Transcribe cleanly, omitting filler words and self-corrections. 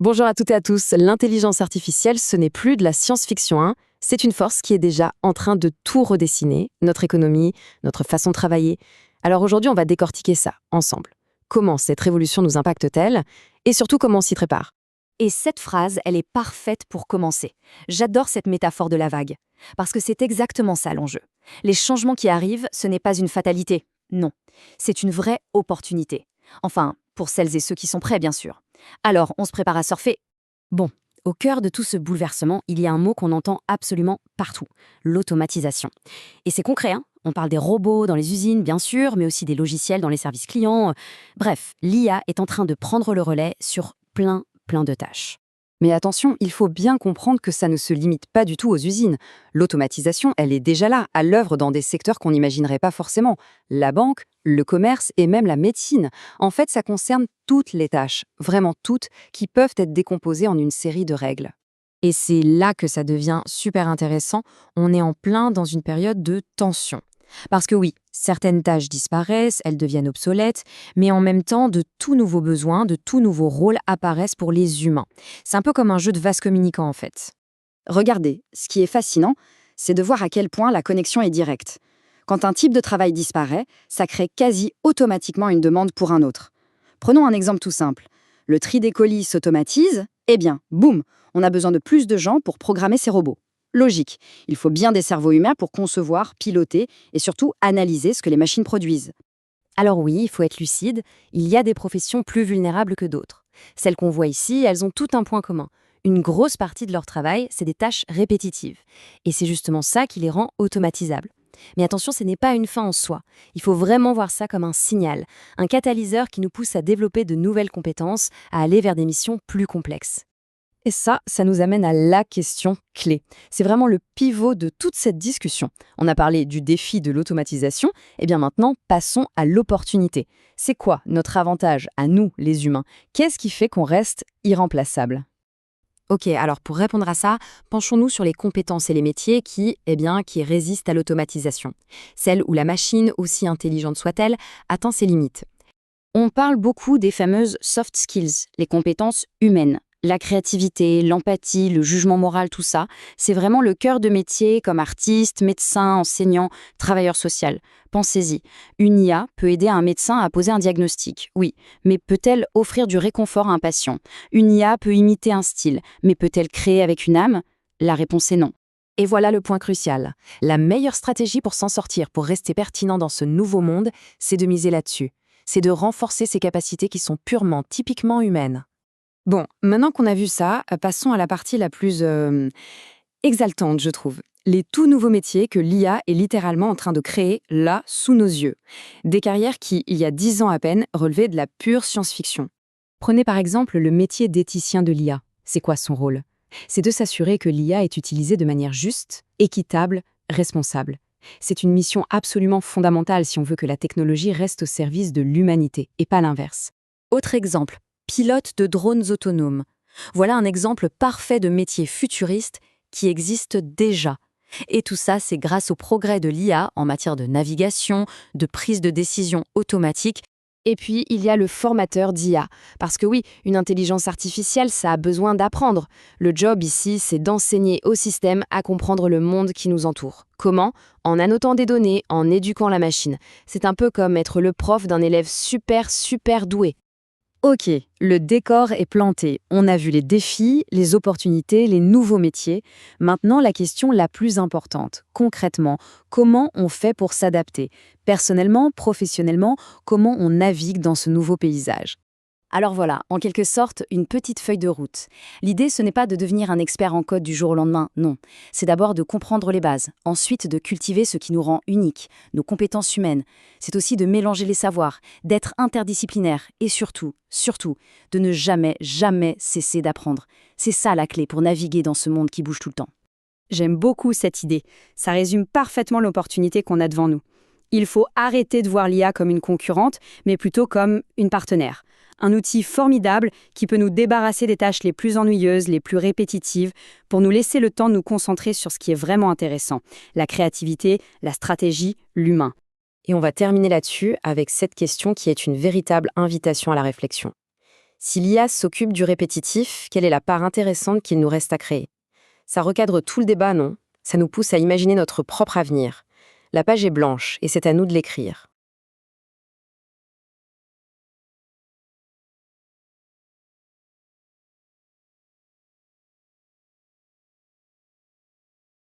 Bonjour à toutes et à tous. L'intelligence artificielle, ce n'est plus de la science-fiction, hein. C'est une force qui est déjà en train de tout redessiner, notre économie, notre façon de travailler. Alors aujourd'hui, on va décortiquer ça, ensemble. Comment cette révolution nous impacte-t-elle? Et surtout, comment on s'y prépare? Et cette phrase, elle est parfaite pour commencer. J'adore cette métaphore de la vague. Parce que c'est exactement ça l'enjeu. Les changements qui arrivent, ce n'est pas une fatalité. Non. C'est une vraie opportunité. Enfin, pour celles et ceux qui sont prêts, bien sûr. Alors, on se prépare à surfer. Bon, au cœur de tout ce bouleversement, il y a un mot qu'on entend absolument partout, l'automatisation. Et c'est concret, hein. On parle des robots dans les usines, bien sûr, mais aussi des logiciels dans les services clients. Bref, l'IA est en train de prendre le relais sur plein de tâches. Mais attention, il faut bien comprendre que ça ne se limite pas du tout aux usines. L'automatisation, elle est déjà là, à l'œuvre dans des secteurs qu'on n'imaginerait pas forcément. La banque, le commerce et même la médecine. En fait, ça concerne toutes les tâches, vraiment toutes, qui peuvent être décomposées en une série de règles. Et c'est là que ça devient super intéressant. On est en plein dans une période de tension. Parce que oui, certaines tâches disparaissent, elles deviennent obsolètes, mais en même temps, de tout nouveaux besoins, de tout nouveaux rôles apparaissent pour les humains. C'est un peu comme un jeu de vase communicant en fait. Regardez, ce qui est fascinant, c'est de voir à quel point la connexion est directe. Quand un type de travail disparaît, ça crée quasi automatiquement une demande pour un autre. Prenons un exemple tout simple. Le tri des colis s'automatise, eh bien, boum, on a besoin de plus de gens pour programmer ces robots. Logique, il faut bien des cerveaux humains pour concevoir, piloter et surtout analyser ce que les machines produisent. Alors oui, il faut être lucide, il y a des professions plus vulnérables que d'autres. Celles qu'on voit ici, elles ont tout un point commun. Une grosse partie de leur travail, c'est des tâches répétitives. Et c'est justement ça qui les rend automatisables. Mais attention, ce n'est pas une fin en soi. Il faut vraiment voir ça comme un signal, un catalyseur qui nous pousse à développer de nouvelles compétences, à aller vers des missions plus complexes. Et ça nous amène à la question clé. C'est vraiment le pivot de toute cette discussion. On a parlé du défi de l'automatisation, et bien maintenant, passons à l'opportunité. C'est quoi notre avantage à nous, les humains? Qu'est-ce qui fait qu'on reste irremplaçable? Ok, alors pour répondre à ça, penchons-nous sur les compétences et les métiers qui résistent à l'automatisation. Celles où la machine, aussi intelligente soit-elle, atteint ses limites. On parle beaucoup des fameuses soft skills, les compétences humaines. La créativité, l'empathie, le jugement moral, tout ça, c'est vraiment le cœur de métier comme artiste, médecin, enseignant, travailleur social. Pensez-y, une IA peut aider un médecin à poser un diagnostic, oui, mais peut-elle offrir du réconfort à un patient? Une IA peut imiter un style, mais peut-elle créer avec une âme? La réponse est non. Et voilà le point crucial. La meilleure stratégie pour s'en sortir, pour rester pertinent dans ce nouveau monde, c'est de miser là-dessus. C'est de renforcer ces capacités qui sont purement, typiquement humaines. Bon, maintenant qu'on a vu ça, passons à la partie la plus exaltante, je trouve. Les tout nouveaux métiers que l'IA est littéralement en train de créer, là, sous nos yeux. Des carrières qui, il y a 10 ans à peine, relevaient de la pure science-fiction. Prenez par exemple le métier d'éthicien de l'IA. C'est quoi son rôle? C'est de s'assurer que l'IA est utilisée de manière juste, équitable, responsable. C'est une mission absolument fondamentale si on veut que la technologie reste au service de l'humanité, et pas l'inverse. Autre exemple. Pilote de drones autonomes. Voilà un exemple parfait de métier futuriste qui existe déjà. Et tout ça, c'est grâce au progrès de l'IA en matière de navigation, de prise de décision automatique. Et puis, il y a le formateur d'IA. Parce que oui, une intelligence artificielle, ça a besoin d'apprendre. Le job ici, c'est d'enseigner au système à comprendre le monde qui nous entoure. Comment? En annotant des données, en éduquant la machine. C'est un peu comme être le prof d'un élève super doué. Ok, le décor est planté. On a vu les défis, les opportunités, les nouveaux métiers. Maintenant, la question la plus importante. Concrètement, comment on fait pour s'adapter? Personnellement, professionnellement, comment on navigue dans ce nouveau paysage? Alors voilà, en quelque sorte, une petite feuille de route. L'idée, ce n'est pas de devenir un expert en code du jour au lendemain, non. C'est d'abord de comprendre les bases, ensuite de cultiver ce qui nous rend uniques, nos compétences humaines. C'est aussi de mélanger les savoirs, d'être interdisciplinaire et surtout, de ne jamais cesser d'apprendre. C'est ça la clé pour naviguer dans ce monde qui bouge tout le temps. J'aime beaucoup cette idée. Ça résume parfaitement l'opportunité qu'on a devant nous. Il faut arrêter de voir l'IA comme une concurrente, mais plutôt comme une partenaire. Un outil formidable qui peut nous débarrasser des tâches les plus ennuyeuses, les plus répétitives, pour nous laisser le temps de nous concentrer sur ce qui est vraiment intéressant, la créativité, la stratégie, l'humain. Et on va terminer là-dessus avec cette question qui est une véritable invitation à la réflexion. Si l'IA s'occupe du répétitif, quelle est la part intéressante qu'il nous reste à créer? Ça recadre tout le débat, non? Ça nous pousse à imaginer notre propre avenir. La page est blanche et c'est à nous de l'écrire.